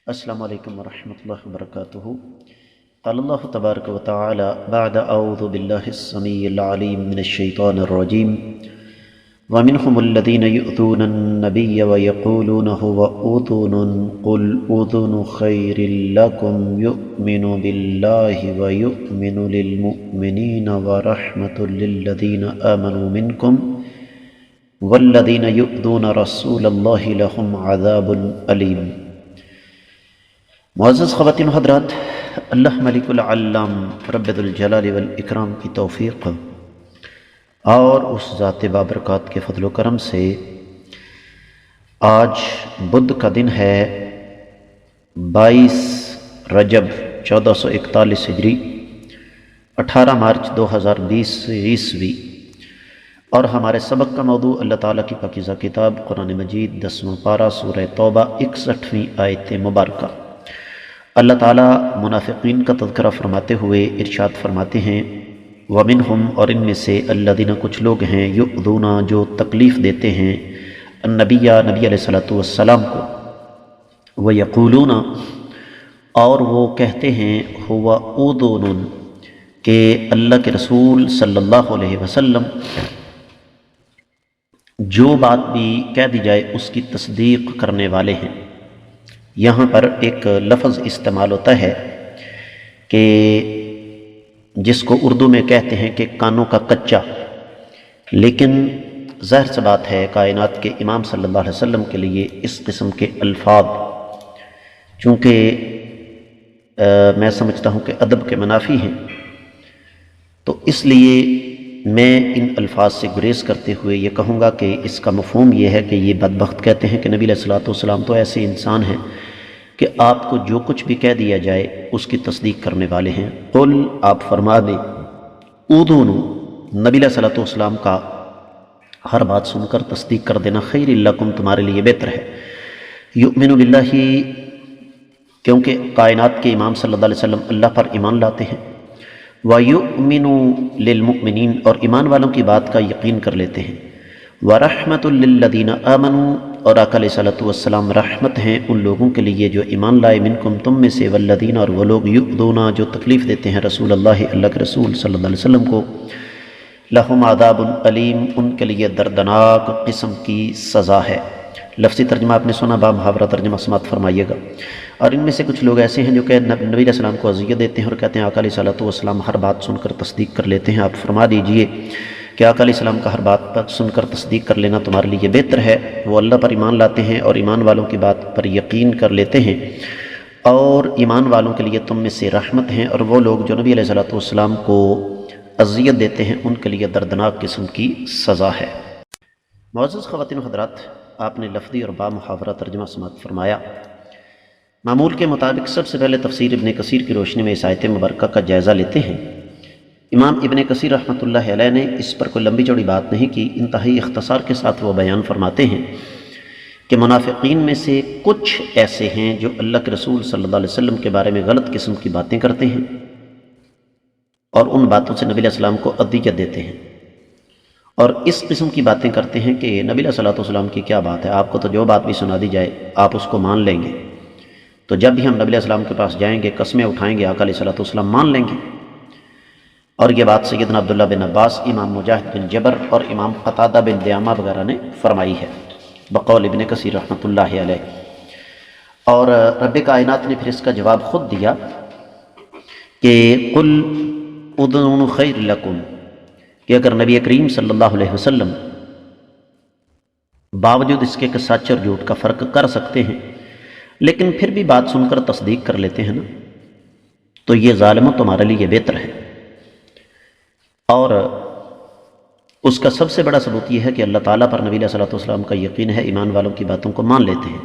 السلام علیکم ورحمۃ اللہ وبرکاتہ۔ قال اللہ تبارک و تعالی بعد اعوذ باللہ السمیع العلیم من الشیطان الرجیم ومنهم الذین یؤذون النبی ویقولون هو اذن قل اذن خیر لکم یؤمن باللہ ویؤمن للمؤمنین ورحمۃ للذین آمنوا منکم والذین یؤذون رسول اللہ لهم عذاب علیم۔ معزز خواتین و حضرات، اللہ ملک العلام رب ذو الجلال والاکرام کی توفیق اور اس ذات بابرکات کے فضل و کرم سے آج بدھ کا دن ہے 22 رجب 1441 ہجری 18 مارچ 2020 عیسوی، اور ہمارے سبق کا موضوع اللہ تعالیٰ کی پاکیزہ کتاب قرآن مجید 10واں پارہ سورہ توبہ 61ویں آیت مبارکہ۔ اللہ تعالیٰ منافقین کا تذکرہ فرماتے ہوئے ارشاد فرماتے ہیں وَمِنْهُمْ، اور ان میں سے الذین کچھ لوگ ہیں یؤذون جو تکلیف دیتے ہیں النبی نبی علیہ السلام کو، وَيَقُولُونَ اور وہ کہتے ہیں ہوا اذن کہ اللہ کے رسول صلی اللہ علیہ وسلم جو بات بھی کہہ دی جائے اس کی تصدیق کرنے والے ہیں۔ یہاں پر ایک لفظ استعمال ہوتا ہے کہ جس کو اردو میں کہتے ہیں کہ کانوں کا کچا، لیکن ظاہر سی بات ہے کائنات کے امام صلی اللہ علیہ وسلم کے لیے اس قسم کے الفاظ چونکہ میں سمجھتا ہوں کہ ادب کے منافی ہیں، تو اس لیے میں ان الفاظ سے گریز کرتے ہوئے یہ کہوں گا کہ اس کا مفہوم یہ ہے کہ یہ بدبخت کہتے ہیں کہ نبی علیہ السلام تو ایسے انسان ہیں کہ آپ کو جو کچھ بھی کہہ دیا جائے اس کی تصدیق کرنے والے ہیں۔ قل، آپ فرما دیں، اذن، نبی علیہ السلام کا ہر بات سن کر تصدیق کر دینا خیر لکم، تمہارے لیے بہتر ہے۔ یؤمن باللہ، کیونکہ کائنات کے امام صلی اللہ علیہ وسلم اللہ پر ایمان لاتے ہیں، وَيُؤْمِنُ لِلْمُؤْمِنِينَ اور ایمان والوں کی بات کا یقین کر لیتے ہیں، وَرَحْمَةٌ لِلَّذِينَ آمَنُوا اور آقا علیہ السلام رحمت ہیں ان لوگوں کے لیے جو ایمان لائے، منکم تم میں سے، والذین اور وہ لوگ، یؤذون جو تکلیف دیتے ہیں رسول اللہ اللہ کے رسول صلی اللہ علیہ وسلم کو، لہم عذاب علیم ان کے لیے دردناک قسم کی سزا ہے۔ لفظی ترجمہ آپ نے سنا، با محاورہ ترجمہ سماعت فرمائیے گا۔ اور ان میں سے کچھ لوگ ایسے ہیں جو کہ نبی علیہ السلام کو اذیت دیتے ہیں اور کہتے ہیں آقا علیہ السلام ہر بات سن کر تصدیق کر لیتے ہیں۔ آپ فرما دیجئے کہ آقا علیہ السلام کا ہر بات سن کر تصدیق کر لینا تمہارے لیے بہتر ہے۔ وہ اللہ پر ایمان لاتے ہیں اور ایمان والوں کی بات پر یقین کر لیتے ہیں، اور ایمان والوں کے لیے تم میں سے رحمت ہیں، اور وہ لوگ جو نبی علیہ السلام کو اذیت دیتے ہیں ان کے لیے دردناک قسم کی سزا ہے۔ معزز خواتین و حضرات، آپ نے لفظی اور با محاورہ ترجمہ سماعت فرمایا۔ معمول کے مطابق سب سے پہلے تفسیر ابن کثیر کی روشنی میں اس آیت مبارکہ کا جائزہ لیتے ہیں۔ امام ابن کثیر رحمۃ اللہ علیہ نے اس پر کوئی لمبی چوڑی بات نہیں کی، انتہائی اختصار کے ساتھ وہ بیان فرماتے ہیں کہ منافقین میں سے کچھ ایسے ہیں جو اللہ کے رسول صلی اللہ علیہ وسلم کے بارے میں غلط قسم کی باتیں کرتے ہیں اور ان باتوں سے نبی علیہ السلام کو اذیت دیتے ہیں، اور اس قسم کی باتیں کرتے ہیں کہ نبی علیہ السلام کی کیا بات ہے، آپ کو تو جو بات بھی سنا دی جائے آپ اس کو مان لیں گے، تو جب بھی ہم نبی علیہ السلام کے پاس جائیں گے قسمیں اٹھائیں گے آقا علیہ السلام مان لیں گے۔ اور یہ بات سیدنا عبداللہ بن عباس، امام مجاہد بن جبر اور امام قتادہ بن دعامہ وغیرہ نے فرمائی ہے بقول ابن کثیر رحمۃ اللہ علیہ۔ اور رب کائنات نے پھر اس کا جواب خود دیا کہ قل اذن خیر لکم، کہ اگر نبی کریم صلی اللہ علیہ وسلم باوجود اس کے کہ سچ اور جھوٹ کا فرق کر سکتے ہیں لیکن پھر بھی بات سن کر تصدیق کر لیتے ہیں نا، تو یہ ظالموں تمہارے لیے بہتر ہے۔ اور اس کا سب سے بڑا ثبوت یہ ہے کہ اللہ تعالیٰ پر نبی علیہ السلام کا یقین ہے، ایمان والوں کی باتوں کو مان لیتے ہیں،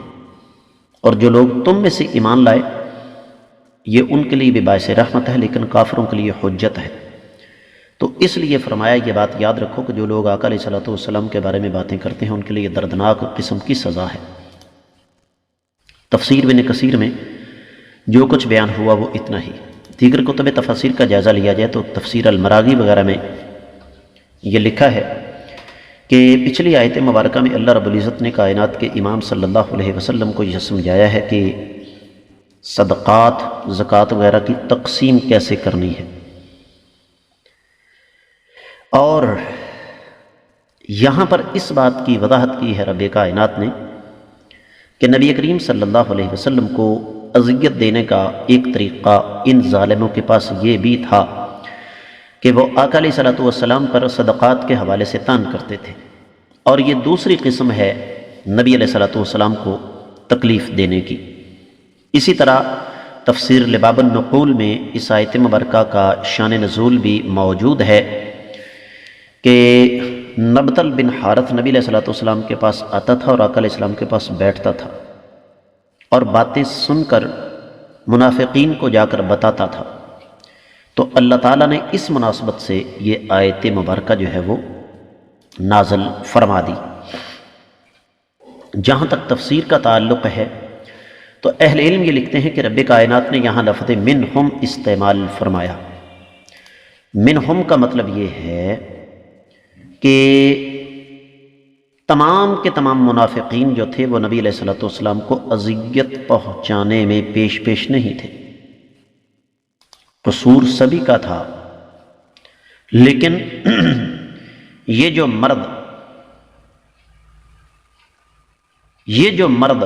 اور جو لوگ تم میں سے ایمان لائے یہ ان کے لیے بھی باعث رحمت ہے لیکن کافروں کے لیے حجت ہے۔ تو اس لیے فرمایا یہ بات یاد رکھو کہ جو لوگ آقا علیہ السلام کے بارے میں باتیں کرتے ہیں ان کے لیے دردناک قسم کی سزا ہے۔ تفسیر ابن کثیر میں جو کچھ بیان ہوا وہ اتنا ہی۔ دیگر کتب تفاسیر کا جائزہ لیا جائے تو تفسیر المراغی وغیرہ میں یہ لکھا ہے کہ پچھلی آیت مبارکہ میں اللہ رب العزت نے کائنات کے امام صلی اللہ علیہ وسلم کو یہ سمجھایا ہے کہ صدقات زکوٰۃ وغیرہ کی تقسیم کیسے کرنی ہے۔ اور یہاں پر اس بات کی وضاحت کی ہے رب کائنات نے کہ نبی کریم صلی اللہ علیہ وسلم کو اذیت دینے کا ایک طریقہ ان ظالموں کے پاس یہ بھی تھا کہ وہ آقا علیہ صلاۃ والسلام پر صدقات کے حوالے سے طعن کرتے تھے، اور یہ دوسری قسم ہے نبی علیہ صلاۃ والسلام کو تکلیف دینے کی۔ اسی طرح تفسیر لباب النقول میں اس آیت مبارکہ کا شان نزول بھی موجود ہے کہ نبطل بن حارث نبی علیہ صلاۃ والسلام کے پاس آتا تھا اور آقا علیہ السلام کے پاس بیٹھتا تھا اور باتیں سن کر منافقین کو جا کر بتاتا تھا، تو اللہ تعالیٰ نے اس مناسبت سے یہ آیت مبارکہ جو ہے وہ نازل فرما دی۔ جہاں تک تفسیر کا تعلق ہے تو اہل علم یہ لکھتے ہیں کہ رب کائنات نے یہاں لفظ منہم استعمال فرمایا۔ منہم کا مطلب یہ ہے کہ تمام کے تمام منافقین جو تھے وہ نبی علیہ الصلوۃ والسلام کو اذیت پہنچانے میں پیش نہیں تھے، قصور سبھی کا تھا، لیکن یہ جو مرد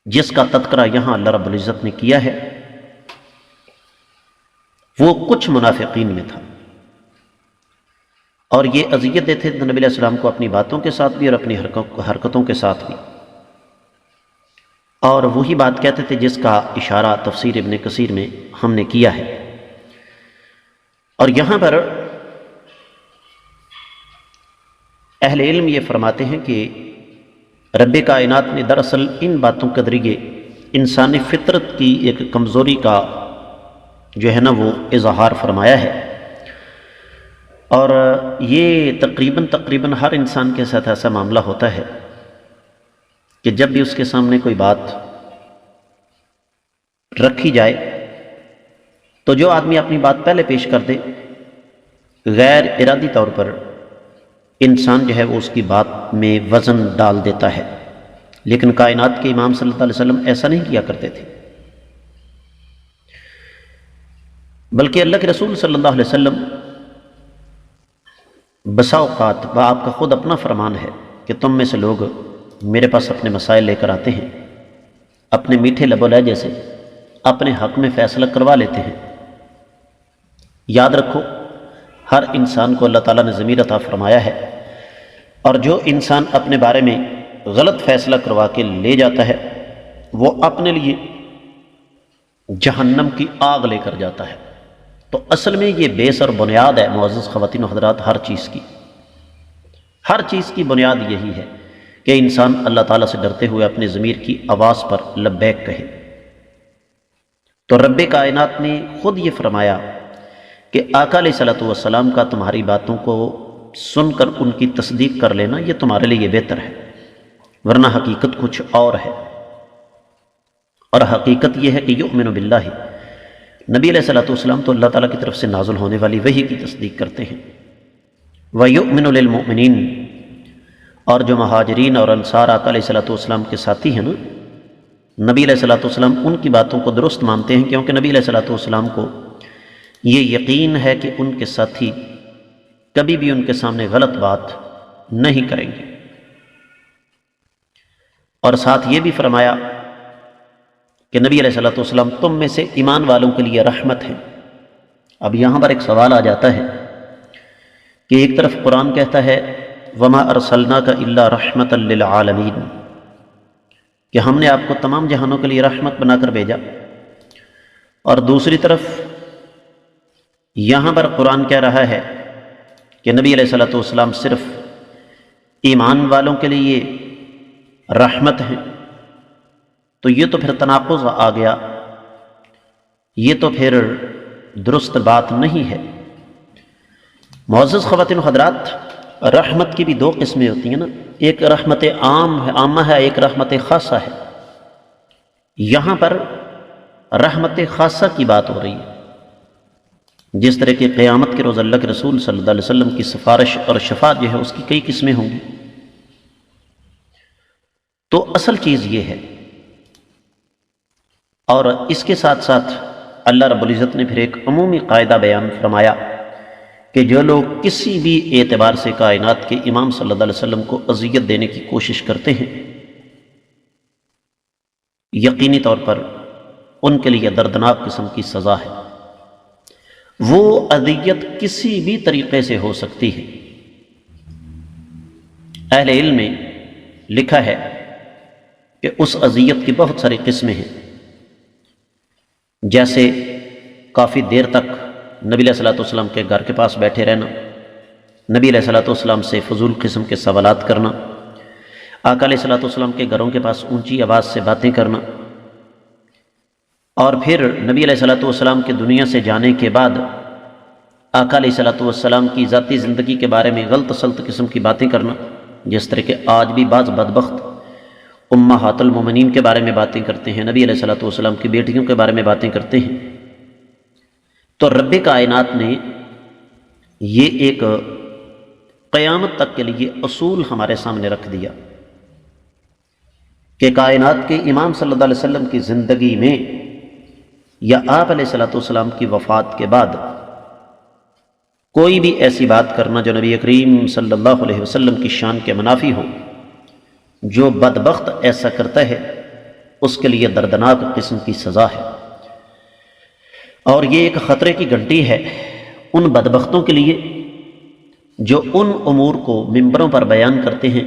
جس کا تذکرہ یہاں اللہ رب العزت نے کیا ہے وہ کچھ منافقین میں تھا، اور یہ اذیت دیتے تھے نبی علیہ السلام کو اپنی باتوں کے ساتھ بھی اور اپنی حرکتوں کے ساتھ بھی، اور وہی بات کہتے تھے جس کا اشارہ تفسیر ابن کثیر میں ہم نے کیا ہے۔ اور یہاں پر اہل علم یہ فرماتے ہیں کہ رب کائنات نے دراصل ان باتوں کے ذریعے انسانی فطرت کی ایک کمزوری کا جو ہے نا وہ اظہار فرمایا ہے، اور یہ تقریباً ہر انسان کے ساتھ ایسا معاملہ ہوتا ہے کہ جب بھی اس کے سامنے کوئی بات رکھی جائے تو جو آدمی اپنی بات پہلے پیش کر دے غیر ارادی طور پر انسان جو ہے وہ اس کی بات میں وزن ڈال دیتا ہے، لیکن کائنات کے امام صلی اللہ علیہ وسلم ایسا نہیں کیا کرتے تھے، بلکہ اللہ کے رسول صلی اللہ علیہ وسلم بسا اوقات آپ کا خود اپنا فرمان ہے کہ تم میں سے لوگ میرے پاس اپنے مسائل لے کر آتے ہیں، اپنے میٹھے لب و لہجے سے اپنے حق میں فیصلہ کروا لیتے ہیں۔ یاد رکھو ہر انسان کو اللہ تعالیٰ نے ضمیر عطا فرمایا ہے، اور جو انسان اپنے بارے میں غلط فیصلہ کروا کے لے جاتا ہے وہ اپنے لیے جہنم کی آگ لے کر جاتا ہے۔ تو اصل میں یہ بیس اور بنیاد ہے معزز خواتین و حضرات، ہر چیز کی بنیاد یہی ہے کہ انسان اللہ تعالیٰ سے ڈرتے ہوئے اپنے ضمیر کی آواز پر لبیک کہے۔ تو رب کائنات نے خود یہ فرمایا کہ آقا علیہ صلاۃ والسلام کا تمہاری باتوں کو سن کر ان کی تصدیق کر لینا یہ تمہارے لیے بہتر ہے، ورنہ حقیقت کچھ اور ہے، اور حقیقت یہ ہے کہ یؤمن باللہ، نبی علیہ الصلوۃ والسلام تو اللہ تعالیٰ کی طرف سے نازل ہونے والی وحی کی تصدیق کرتے ہیں، وَيُؤْمِنُ لِلْمُؤْمِنِينَ، اور جو مہاجرین اور انصار آقا علیہ الصلوۃ والسلام کے ساتھی ہیں نا، نبی علیہ الصلوۃ والسلام ان کی باتوں کو درست مانتے ہیں، کیونکہ نبی علیہ الصلوۃ والسلام کو یہ یقین ہے کہ ان کے ساتھی کبھی بھی ان کے سامنے غلط بات نہیں کریں گے۔ اور ساتھ یہ بھی فرمایا کہ نبی علیہ الصلوۃ والسلام تم میں سے ایمان والوں کے لیے رحمت ہے۔ اب یہاں پر ایک سوال آ جاتا ہے کہ ایک طرف قرآن کہتا ہے وَمَا أَرْسَلْنَاكَ إِلَّا رَحْمَةً لِّلْعَالَمِينَ، کہ ہم نے آپ کو تمام جہانوں کے لیے رحمت بنا کر بھیجا، اور دوسری طرف یہاں پر قرآن کہہ رہا ہے کہ نبی علیہ الصلوۃ والسلام صرف ایمان والوں کے لیے رحمت ہیں، تو یہ تو پھر تناقض آ گیا، یہ تو پھر درست بات نہیں ہے۔ معزز خواتین و حضرات، رحمت کی بھی دو قسمیں ہوتی ہیں نا، ایک رحمت عامہ ہے، ایک رحمت خاصہ ہے۔ یہاں پر رحمت خاصہ کی بات ہو رہی ہے، جس طرح کہ قیامت کے روز اللہ کے رسول صلی اللہ علیہ وسلم کی سفارش اور شفاعت جو ہے اس کی کئی قسمیں ہوں گی۔ تو اصل چیز یہ ہے، اور اس کے ساتھ ساتھ اللہ رب العزت نے پھر ایک عمومی قاعدہ بیان فرمایا کہ جو لوگ کسی بھی اعتبار سے کائنات کے امام صلی اللہ علیہ وسلم کو اذیت دینے کی کوشش کرتے ہیں، یقینی طور پر ان کے لیے دردناک قسم کی سزا ہے۔ وہ اذیت کسی بھی طریقے سے ہو سکتی ہے۔ اہل علم میں لکھا ہے کہ اس اذیت کی بہت ساری قسمیں ہیں، جیسے کافی دیر تک نبی علیہ الصلوۃ والسلام کے گھر کے پاس بیٹھے رہنا، نبی علیہ الصلوۃ والسلام سے فضول قسم کے سوالات کرنا، آقا علیہ الصلوۃ والسلام کے گھروں کے پاس اونچی آواز سے باتیں کرنا، اور پھر نبی علیہ الصلوۃ والسلام کے دنیا سے جانے کے بعد آقا علیہ الصلوۃ والسلام کی ذاتی زندگی کے بارے میں غلط سلط قسم کی باتیں کرنا، جس طرح کہ آج بھی بعض بدبخت امہات المومنین کے بارے میں باتیں کرتے ہیں، نبی علیہ الصلوۃ والسلام کی بیٹیوں کے بارے میں باتیں کرتے ہیں۔ تو رب کائنات نے یہ ایک قیامت تک کے لیے اصول ہمارے سامنے رکھ دیا کہ کائنات کے امام صلی اللہ علیہ وسلم کی زندگی میں یا آپ علیہ الصلوۃ والسلام کی وفات کے بعد کوئی بھی ایسی بات کرنا جو نبی کریم صلی اللہ علیہ وسلم کی شان کے منافی ہو، جو بدبخت ایسا کرتا ہے اس کے لیے دردناک قسم کی سزا ہے، اور یہ ایک خطرے کی گھنٹی ہے ان بدبختوں کے لیے جو ان امور کو ممبروں پر بیان کرتے ہیں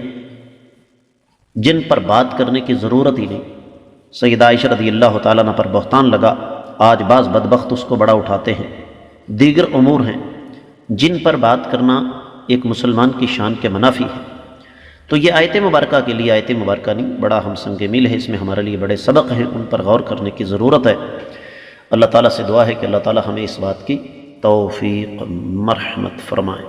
جن پر بات کرنے کی ضرورت ہی نہیں۔ سیدہ عائشہ رضی اللہ تعالیٰ عنہ پر بہتان لگا، آج بعض بدبخت اس کو بڑا اٹھاتے ہیں۔ دیگر امور ہیں جن پر بات کرنا ایک مسلمان کی شان کے منافی ہے۔ تو یہ آیت مبارکہ کے لیے آیت مبارکہ نہیں، بڑا ہم سنگ میل ہے، اس میں ہمارے لیے بڑے سبق ہیں، ان پر غور کرنے کی ضرورت ہے۔ اللہ تعالیٰ سے دعا ہے کہ اللہ تعالیٰ ہمیں اس بات کی توفیق مرحمت فرمائے۔